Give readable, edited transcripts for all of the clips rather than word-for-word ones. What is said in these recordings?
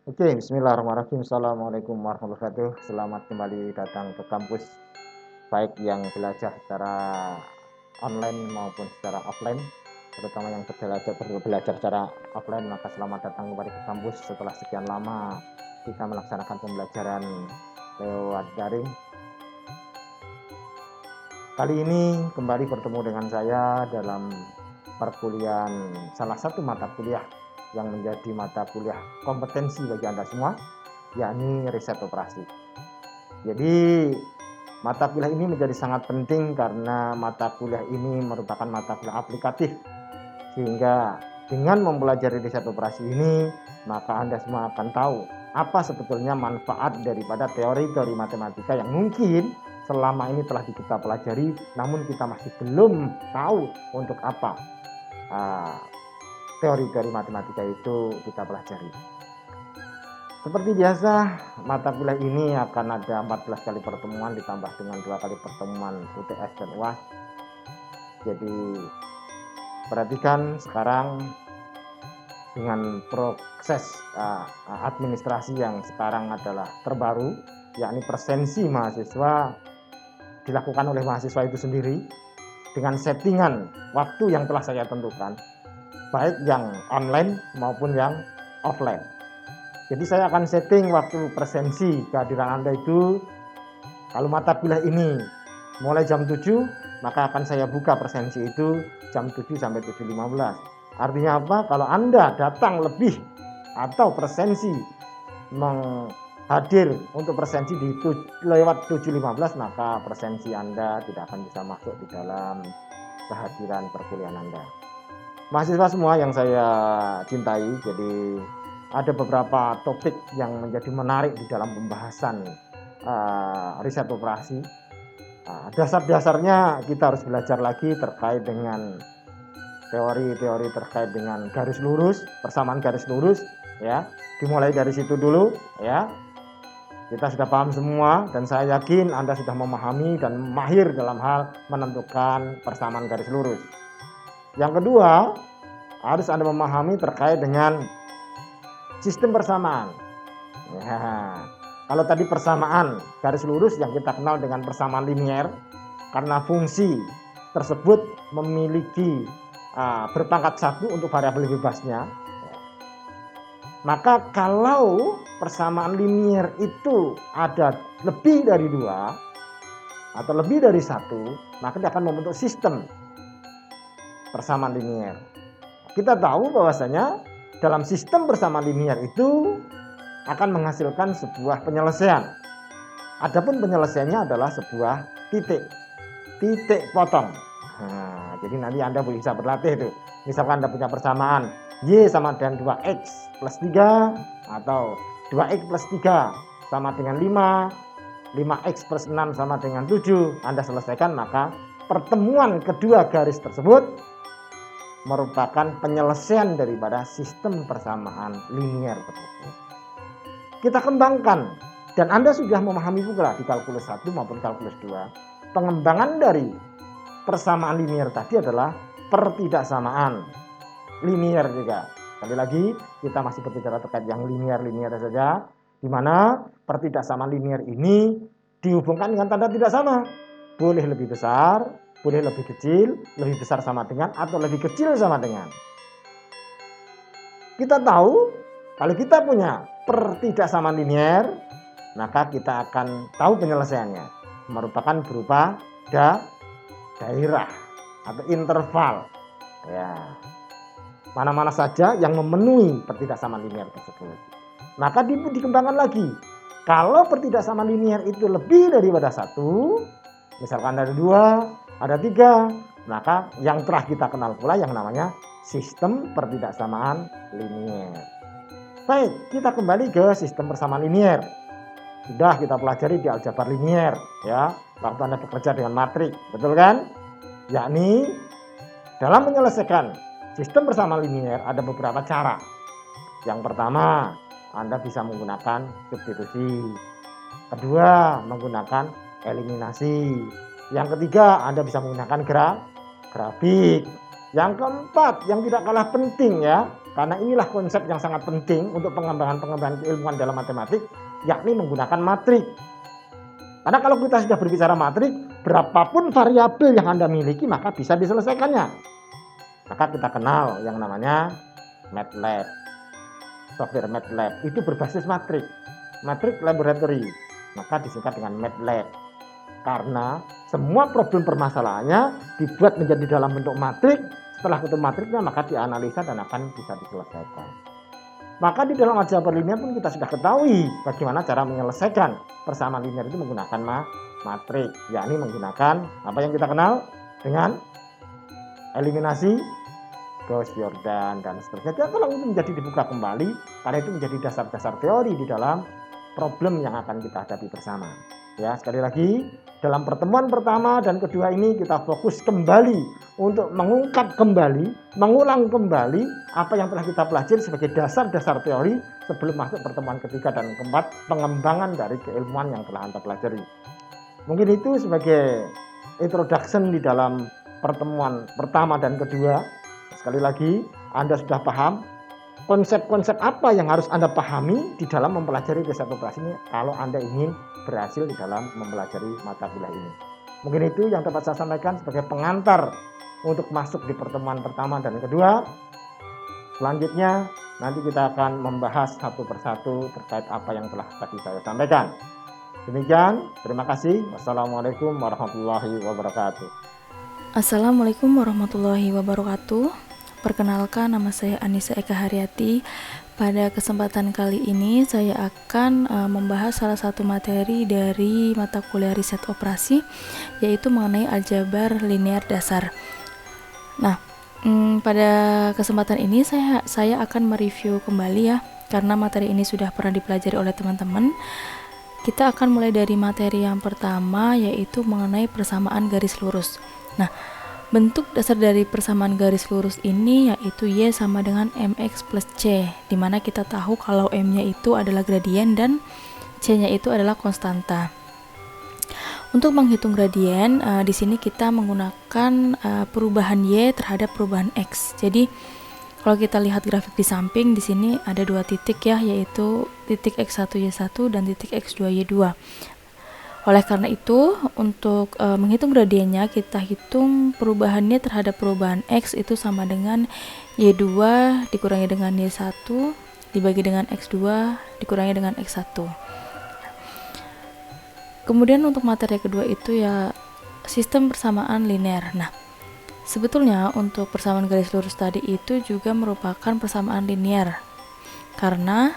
Oke, bismillahirrahmanirrahim. Assalamualaikum warahmatullahi wabarakatuh. Selamat kembali datang ke kampus, baik yang belajar secara online maupun secara offline. Terutama yang belajar secara offline, maka selamat datang kembali ke kampus setelah sekian lama kita melaksanakan pembelajaran lewat daring. Kali ini kembali bertemu dengan saya dalam perkuliahan salah satu mata kuliah yang menjadi mata kuliah kompetensi bagi Anda semua, yakni riset operasi. Jadi mata kuliah ini menjadi sangat penting karena mata kuliah ini merupakan mata kuliah aplikatif, sehingga dengan mempelajari riset operasi ini maka Anda semua akan tahu apa sebetulnya manfaat daripada teori-teori matematika yang mungkin selama ini telah kita pelajari, namun kita masih belum tahu untuk apa teori-teori matematika itu kita pelajari. Seperti biasa, mata kuliah ini akan ada 14 kali pertemuan ditambah dengan 2 kali pertemuan UTS dan UAS. Jadi perhatikan sekarang dengan proses administrasi yang sekarang adalah terbaru, yakni presensi mahasiswa dilakukan oleh mahasiswa itu sendiri dengan settingan waktu yang telah saya tentukan, baik yang online maupun yang offline. Jadi saya akan setting waktu presensi kehadiran Anda itu, kalau mata kuliah ini mulai jam 7, maka akan saya buka presensi itu jam 7 sampai 7.15. Artinya apa? Kalau Anda datang lebih atau presensi hadir untuk presensi di lewat 7.15, maka presensi Anda tidak akan bisa masuk di dalam kehadiran perkuliahan Anda. Mahasiswa semua yang saya cintai, jadi ada beberapa topik yang menjadi menarik di dalam pembahasan riset operasi. Dasar-dasarnya kita harus belajar lagi terkait dengan teori-teori terkait dengan garis lurus, persamaan garis lurus, ya. Dimulai dari situ dulu, ya. Kita sudah paham semua dan saya yakin Anda sudah memahami dan mahir dalam hal menentukan persamaan garis lurus. Yang kedua, harus Anda memahami terkait dengan sistem persamaan. Ya, kalau tadi persamaan garis lurus yang kita kenal dengan persamaan linier, karena fungsi tersebut memiliki berpangkat 1 untuk variabel bebasnya. Maka kalau persamaan linier itu ada lebih dari 2 atau lebih dari 1, maka dia akan membentuk sistem persamaan linier. Kita tahu bahwasanya dalam sistem persamaan linier itu akan menghasilkan sebuah penyelesaian. Adapun penyelesaiannya adalah sebuah titik potong. Nah, jadi nanti Anda bisa berlatih itu. Misalkan Anda punya persamaan Y sama dengan 2X plus 3 atau 2X plus 3 sama dengan 5, 5X plus 6 sama dengan 7. Anda selesaikan, maka pertemuan kedua garis tersebut merupakan penyelesaian daripada sistem persamaan linier tersebut. Kita kembangkan, dan Anda sudah memahami pula di kalkulus 1 maupun kalkulus 2, pengembangan dari persamaan linier tadi adalah pertidaksamaan linier juga. Sekali lagi, kita masih berbicara terkait yang linier saja, di mana pertidaksamaan linier ini dihubungkan dengan tanda tidak sama. Boleh lebih besar, boleh lebih kecil, lebih besar sama dengan, atau lebih kecil sama dengan. Kita tahu, kalau kita punya pertidaksamaan linier, maka kita akan tahu penyelesaiannya. Merupakan berupa daerah atau interval. Ya, mana-mana saja yang memenuhi pertidaksamaan linier tersebut. Maka dikembangkan lagi. Kalau pertidaksamaan linier itu lebih daripada 1, misalkan ada 2, ada 3, maka yang telah kita kenal pula yang namanya sistem pertidaksamaan linier. Baik, kita kembali ke sistem persamaan linier. Sudah kita pelajari di aljabar linier, ya, waktu Anda bekerja dengan matrik, betul kan? Yakni dalam menyelesaikan sistem persamaan linier ada beberapa cara. Yang pertama, Anda bisa menggunakan substitusi. Kedua, menggunakan eliminasi. Yang ketiga, Anda bisa menggunakan grafik. Yang keempat, yang tidak kalah penting, ya, Karena inilah konsep yang sangat penting untuk pengembangan keilmuan dalam matematik, yakni menggunakan matrik. Karena kalau kita sudah berbicara matrik, berapapun variabel yang Anda miliki maka bisa diselesaikannya. Maka kita kenal yang namanya MATLAB. Software MATLAB itu berbasis matrik. Matrik laboratory, maka disingkat dengan MATLAB. Karena semua problem permasalahannya dibuat menjadi dalam bentuk matrik. Setelah ketemu matriknya maka dianalisa dan akan bisa diselesaikan. Maka di dalam aljabar linear pun kita sudah ketahui bagaimana cara menyelesaikan persamaan linear itu menggunakan matrik, yakni menggunakan apa yang kita kenal dengan eliminasi, Gauss-Jordan dan seterusnya. Dan tolong itu menjadi dibuka kembali karena itu menjadi dasar-dasar teori di dalam problem yang akan kita hadapi bersama. Ya, sekali lagi dalam pertemuan pertama dan kedua ini kita fokus kembali untuk mengungkap kembali, mengulang kembali apa yang telah kita pelajari sebagai dasar-dasar teori sebelum masuk pertemuan ketiga dan keempat, pengembangan dari keilmuan yang telah Anda pelajari. Mungkin itu sebagai introduction di dalam pertemuan pertama dan kedua. Sekali lagi, Anda sudah paham konsep-konsep apa yang harus Anda pahami di dalam mempelajari riset operasi ini kalau Anda ingin berhasil di dalam mempelajari mata kuliah ini. Mungkin itu yang dapat saya sampaikan sebagai pengantar untuk masuk di pertemuan pertama dan kedua. Selanjutnya nanti kita akan membahas satu persatu terkait apa yang telah tadi saya sampaikan. Demikian, terima kasih. Wassalamualaikum warahmatullahi wabarakatuh. Assalamualaikum warahmatullahi wabarakatuh. Perkenalkan, nama saya Anissa Eka Haryati. Pada kesempatan kali ini saya akan membahas salah satu materi dari mata kuliah riset operasi, yaitu mengenai aljabar linear dasar. Nah, pada kesempatan ini saya akan mereview kembali ya, karena materi ini sudah pernah dipelajari oleh teman-teman. Kita akan mulai dari materi yang pertama, yaitu mengenai persamaan garis lurus. Nah, bentuk dasar dari persamaan garis lurus ini yaitu Y sama dengan mx plus C, dimana kita tahu kalau M-nya itu adalah gradien dan C-nya itu adalah konstanta. Untuk menghitung gradien, di sini kita menggunakan perubahan Y terhadap perubahan X. Jadi kalau kita lihat grafik di samping, di sini ada dua titik ya, yaitu titik X1Y1 dan titik X2Y2. Oleh karena itu, untuk menghitung gradiennya, kita hitung perubahannya terhadap perubahan X itu sama dengan Y2 dikurangi dengan Y1 dibagi dengan X2 dikurangi dengan X1. Kemudian untuk materi kedua itu ya sistem persamaan linear. Nah, sebetulnya untuk persamaan garis lurus tadi itu juga merupakan persamaan linear. Karena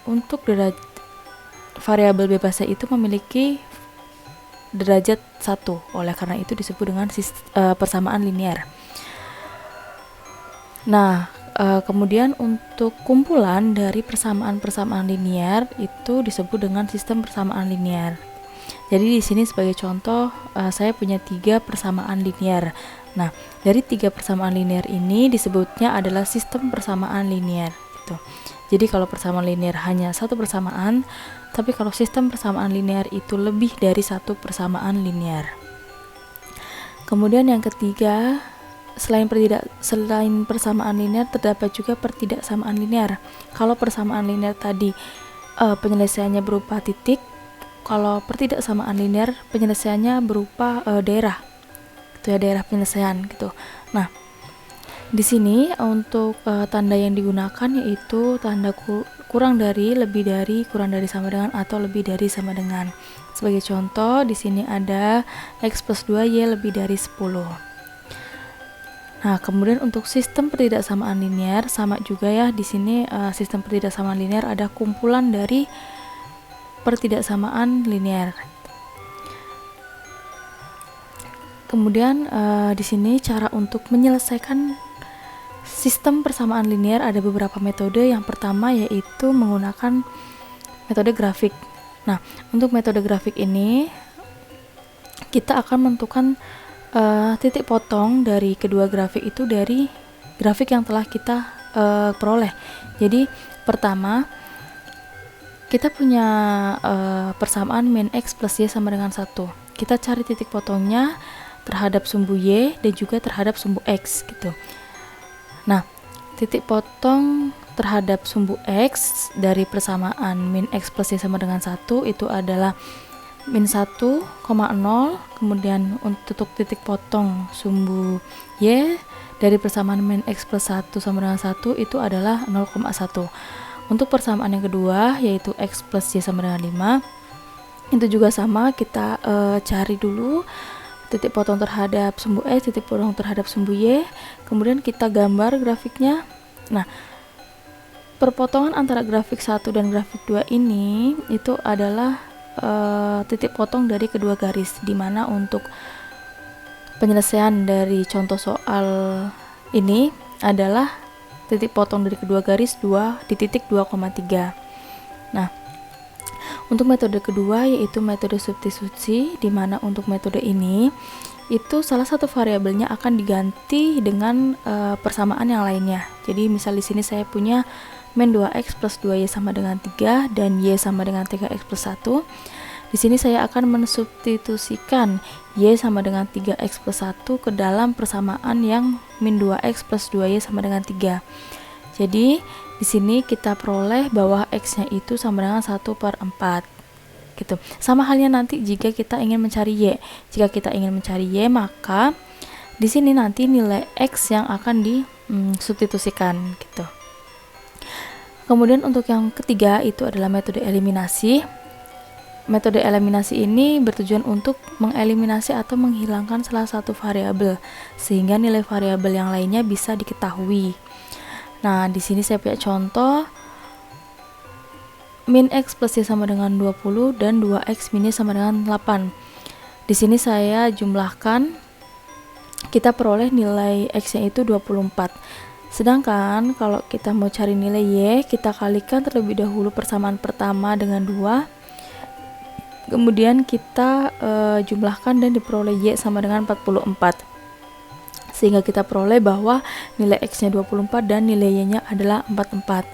untuk variabel bebasnya itu memiliki derajat 1, oleh karena itu disebut dengan persamaan linear. Nah, kemudian untuk kumpulan dari persamaan-persamaan linear itu disebut dengan sistem persamaan linear. Jadi di sini sebagai contoh saya punya 3 persamaan linear. Nah, dari 3 persamaan linear ini disebutnya adalah sistem persamaan linear gitu. Jadi kalau persamaan linear hanya satu persamaan, tapi kalau sistem persamaan linear itu lebih dari satu persamaan linear. Kemudian yang ketiga, selain persamaan linear terdapat juga pertidaksamaan linear. Kalau persamaan linear tadi penyelesaiannya berupa titik, kalau pertidaksamaan linear penyelesaiannya berupa daerah, gitu ya, daerah penyelesaian gitu. Nah, di sini untuk tanda yang digunakan yaitu tanda kurang dari, lebih dari, kurang dari sama dengan, atau lebih dari sama dengan. Sebagai contoh, di sini ada X plus 2Y lebih dari 10. Nah, kemudian untuk sistem pertidaksamaan linear sama juga ya. Di sini sistem pertidaksamaan linear ada kumpulan dari pertidaksamaan linear. Kemudian di sini cara untuk menyelesaikan sistem persamaan linear ada beberapa metode. Yang pertama yaitu menggunakan metode grafik. Nah, untuk metode grafik ini kita akan menentukan titik potong dari kedua grafik itu dari grafik yang telah kita peroleh. Jadi pertama kita punya persamaan min X plus Y sama dengan 1. Kita cari titik potongnya terhadap sumbu Y dan juga terhadap sumbu X gitu. Nah, titik potong terhadap sumbu X dari persamaan min X plus Y sama dengan 1 itu adalah min 1,0, kemudian untuk titik potong sumbu Y dari persamaan min X plus 1 sama dengan 1 itu adalah 0,1. Untuk persamaan yang kedua yaitu X plus Y sama dengan 5, itu juga sama, kita cari dulu titik potong terhadap sumbu X, titik potong terhadap sumbu Y, kemudian kita gambar grafiknya. Nah, perpotongan antara grafik 1 dan grafik 2 ini itu adalah titik potong dari kedua garis, dimana untuk penyelesaian dari contoh soal ini adalah titik potong dari kedua garis 2 di titik 2,3. Nah, untuk metode kedua yaitu metode substitusi, dimana untuk metode ini itu salah satu variabelnya akan diganti dengan persamaan yang lainnya. Jadi misal di sini saya punya min 2x plus 2y sama dengan 3 dan y sama dengan 3x plus 1. Di sini saya akan mensubstitusikan y sama dengan 3x plus 1 ke dalam persamaan yang min 2x plus 2y sama dengan 3. Jadi di sini kita peroleh bahwa x-nya itu sama dengan 1/4. Gitu. Sama halnya nanti jika kita ingin mencari y. Jika kita ingin mencari y, maka di sini nanti nilai x yang akan disubstitusikan gitu. Kemudian untuk yang ketiga itu adalah metode eliminasi. Metode eliminasi ini bertujuan untuk mengeliminasi atau menghilangkan salah satu variabel sehingga nilai variabel yang lainnya bisa diketahui. Nah, di sini saya punya contoh min x plus y sama dengan 20 dan 2x min y sama dengan 8. Di sini saya jumlahkan, kita peroleh nilai x-nya itu 24. Sedangkan kalau kita mau cari nilai y, kita kalikan terlebih dahulu persamaan pertama dengan 2. Kemudian kita jumlahkan dan diperoleh y sama dengan 44. Sehingga kita peroleh bahwa nilai x-nya 24 dan nilai y-nya adalah 44.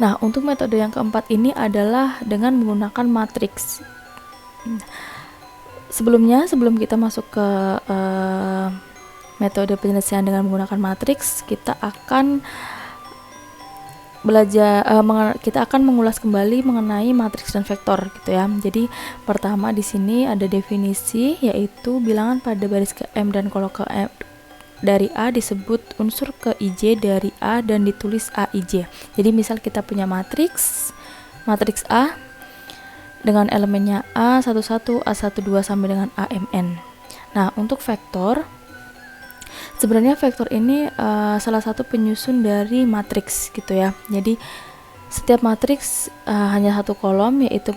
Nah, untuk metode yang keempat ini adalah dengan menggunakan matriks. Sebelum kita masuk ke metode penyelesaian dengan menggunakan matriks, kita akan belajar kita akan mengulas kembali mengenai matriks dan vektor gitu ya. Jadi pertama di sini ada definisi, yaitu bilangan pada baris ke M dan kolom ke M dari A disebut unsur ke IJ dari A dan ditulis AIJ. Jadi misal kita punya matriks A dengan elemennya A11, A12 sampai dengan AMN. Nah, untuk vektor, sebenarnya vektor ini salah satu penyusun dari matriks gitu ya. Jadi setiap matriks hanya satu kolom, yaitu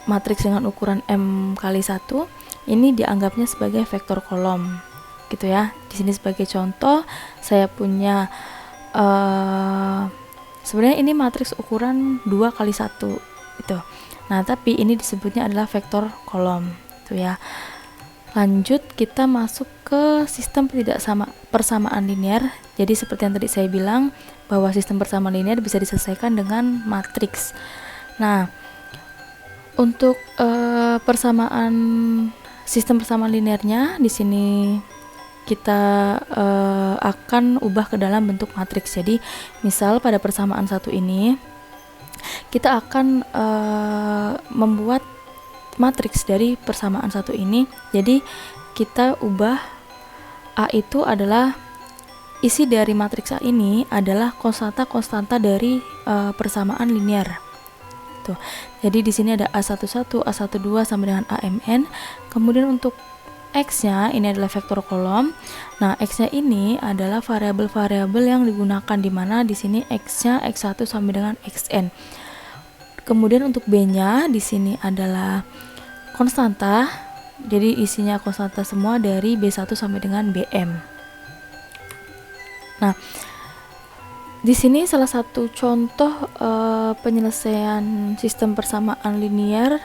matriks dengan ukuran M kali 1. Ini dianggapnya sebagai vektor kolom gitu ya. Di sini sebagai contoh saya punya sebenarnya ini matriks ukuran 2 kali 1 gitu. Nah, tapi ini disebutnya adalah vektor kolom gitu ya. Lanjut kita masuk ke sistem persamaan linear. Jadi seperti yang tadi saya bilang bahwa sistem persamaan linear bisa diselesaikan dengan matriks. Nah, untuk sistem persamaan linearnya di sini kita akan ubah ke dalam bentuk matriks. Jadi misal pada persamaan satu ini kita akan membuat matriks dari persamaan satu ini. Jadi kita ubah A itu adalah isi dari matriks A ini adalah konstanta dari persamaan linear. Tuh. Jadi di sini ada A11, A12 sama dengan AMN. Kemudian untuk X-nya ini adalah vektor kolom. Nah, X-nya ini adalah variabel-variabel yang digunakan, di mana di sini X-nya X1 sampai dengan Xn. Kemudian untuk B-nya di sini adalah konstanta. Jadi isinya konstanta semua dari B1 sampai dengan BM. Nah, di sini salah satu contoh penyelesaian sistem persamaan linear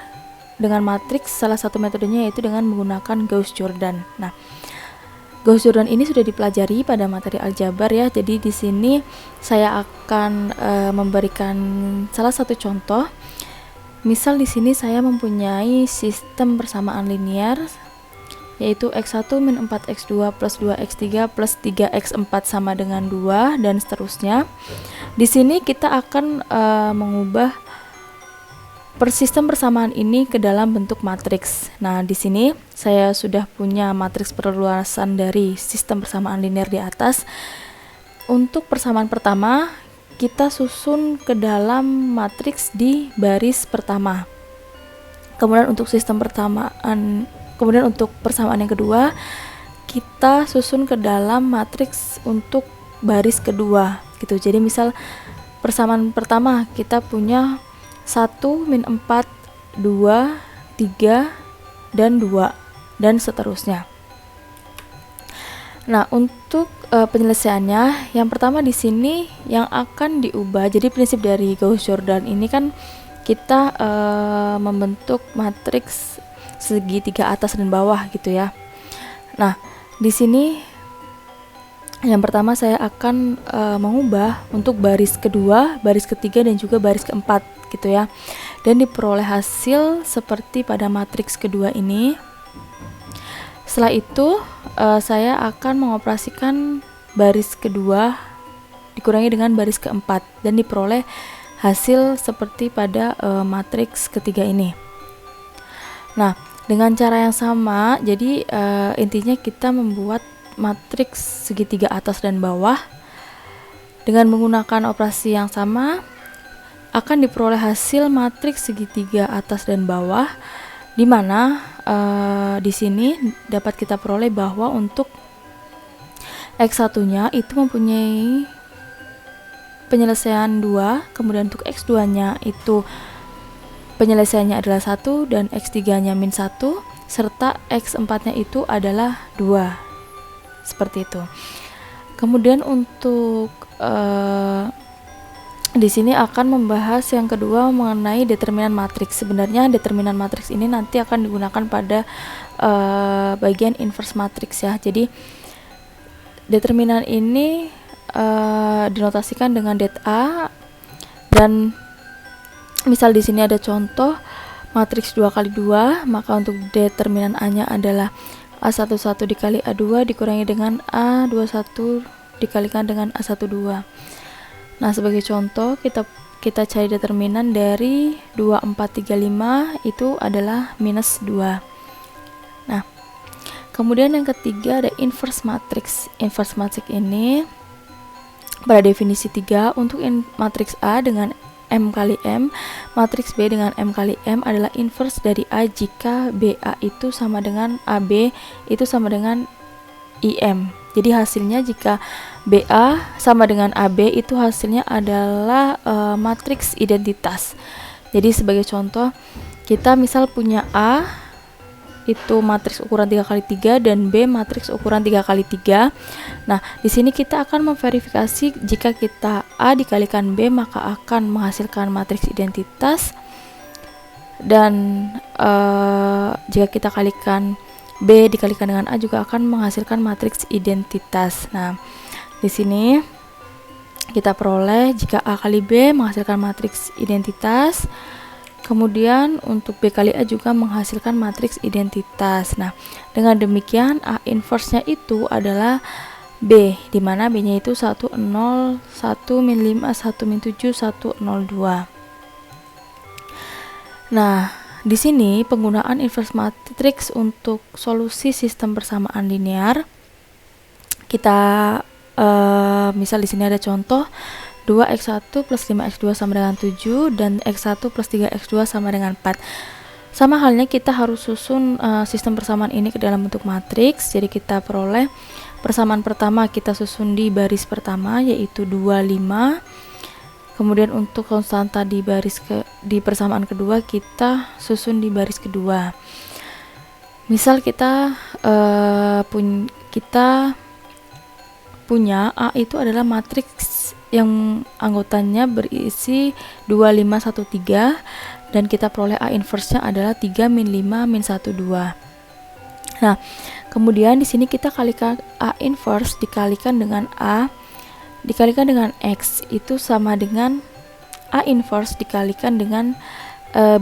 dengan matriks, salah satu metodenya yaitu dengan menggunakan Gauss-Jordan. Nah, Gauss-Jordan ini sudah dipelajari pada materi aljabar ya. Jadi di sini saya akan memberikan salah satu contoh. Misal di sini saya mempunyai sistem persamaan linear yaitu X1 min 4X2 plus 2X3 plus 3X4 sama dengan 2 dan seterusnya. Di sini kita akan mengubah sistem persamaan ini ke dalam bentuk matriks. Nah, di sini saya sudah punya matriks perluasan dari sistem persamaan linear di atas. Untuk persamaan pertama, kita susun ke dalam matriks di baris pertama. Kemudian untuk persamaan yang kedua, kita susun ke dalam matriks untuk baris kedua gitu. Jadi misal persamaan pertama kita punya 1 min 4 2 3 dan 2 dan seterusnya. Nah, untuk penyelesaiannya, yang pertama di sini yang akan diubah. Jadi prinsip dari Gauss-Jordan ini kan kita membentuk matriks segitiga atas dan bawah gitu ya. Nah, di sini yang pertama saya akan mengubah untuk baris kedua, baris ketiga dan juga baris keempat gitu ya. Dan diperoleh hasil seperti pada matriks kedua ini. Setelah itu saya akan mengoperasikan baris kedua dikurangi dengan baris keempat dan diperoleh hasil seperti pada matriks ketiga ini. Nah, dengan cara yang sama, jadi intinya kita membuat matriks segitiga atas dan bawah dengan menggunakan operasi yang sama akan diperoleh hasil matriks segitiga atas dan bawah, di mana di sini dapat kita peroleh bahwa untuk X1-nya itu mempunyai penyelesaian 2, kemudian untuk X2-nya itu penyelesaiannya adalah 1 dan X3-nya min 1, serta X4-nya itu adalah 2. Seperti itu. Kemudian untuk di sini akan membahas yang kedua mengenai determinan matriks. Sebenarnya determinan matriks ini nanti akan digunakan pada bagian inverse matriks ya. Jadi determinan ini dinotasikan dengan det A, dan misal di sini ada contoh matriks 2 kali 2, maka untuk determinan A-nya adalah A11 dikali A2 dikurangi dengan A21 dikalikan dengan A12. Nah, sebagai contoh kita cari determinan dari 2, 4, 3, 5 itu adalah minus 2. Nah, kemudian yang ketiga ada inverse matrix. Inverse matrix ini pada definisi 3 untuk matriks A dengan M kali M, matriks B dengan M kali M adalah inverse dari A jika BA itu sama dengan AB itu sama dengan IM. Jadi hasilnya jika BA sama dengan AB itu hasilnya adalah matriks identitas. Jadi sebagai contoh, kita misal punya A itu matriks ukuran 3 kali 3 dan B matriks ukuran 3 kali 3. Nah, di sini kita akan memverifikasi jika kita A dikalikan B maka akan menghasilkan matriks identitas, dan jika kita kalikan B dikalikan dengan A juga akan menghasilkan matriks identitas. Nah, di sini kita peroleh jika A kali B menghasilkan matriks identitas. Kemudian untuk B kali A juga menghasilkan matriks identitas. Nah, dengan demikian A inverse-nya itu adalah B, di mana B-nya itu 1, 0, 1, min 5, 1, min 7, 1, 0, 2. Nah, di sini penggunaan inverse matrix untuk solusi sistem persamaan linear. Kita misal di sini ada contoh 2x1 plus 5x2 sama dengan 7 dan x1 plus 3x2 sama dengan 4. Sama halnya kita harus susun sistem persamaan ini ke dalam bentuk matriks. Jadi kita peroleh persamaan pertama kita susun di baris pertama yaitu 2, 5. Kemudian untuk konstanta di persamaan kedua kita susun di baris kedua. Misal kita punya A itu adalah matriks yang anggotanya berisi 2, 5, 1, 3 dan kita peroleh A inverse-nya adalah 3, min 5, min 1, 2. Nah, kemudian di sini kita kalikan A inverse dikalikan dengan A dikalikan dengan X itu sama dengan A inverse dikalikan dengan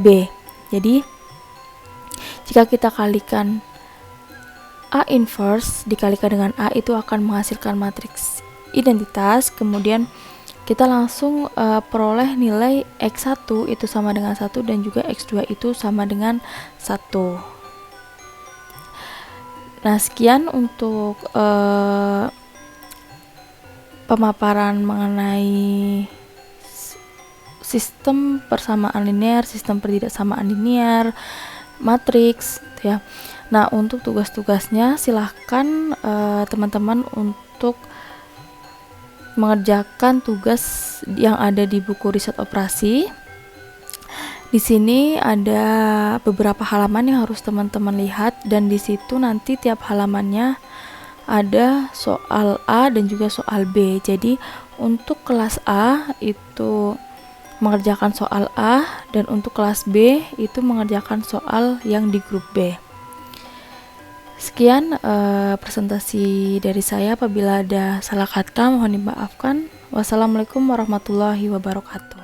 B. Jadi jika kita kalikan A inverse dikalikan dengan A itu akan menghasilkan matriks identitas. Kemudian kita langsung peroleh nilai X1 itu sama dengan 1 dan juga X2 itu sama dengan 1. Nah, sekian untuk pemaparan mengenai sistem persamaan linear, sistem pertidaksamaan linear, matriks ya. Nah, untuk tugas-tugasnya silahkan teman-teman untuk mengerjakan tugas yang ada di buku riset operasi. Di sini ada beberapa halaman yang harus teman-teman lihat, dan di situ nanti tiap halamannya ada soal A dan juga soal B. Jadi untuk kelas A itu mengerjakan soal A, dan untuk kelas B itu mengerjakan soal yang di grup B. Sekian presentasi dari saya. Apabila ada salah kata mohon dimaafkan. Wassalamualaikum warahmatullahi wabarakatuh.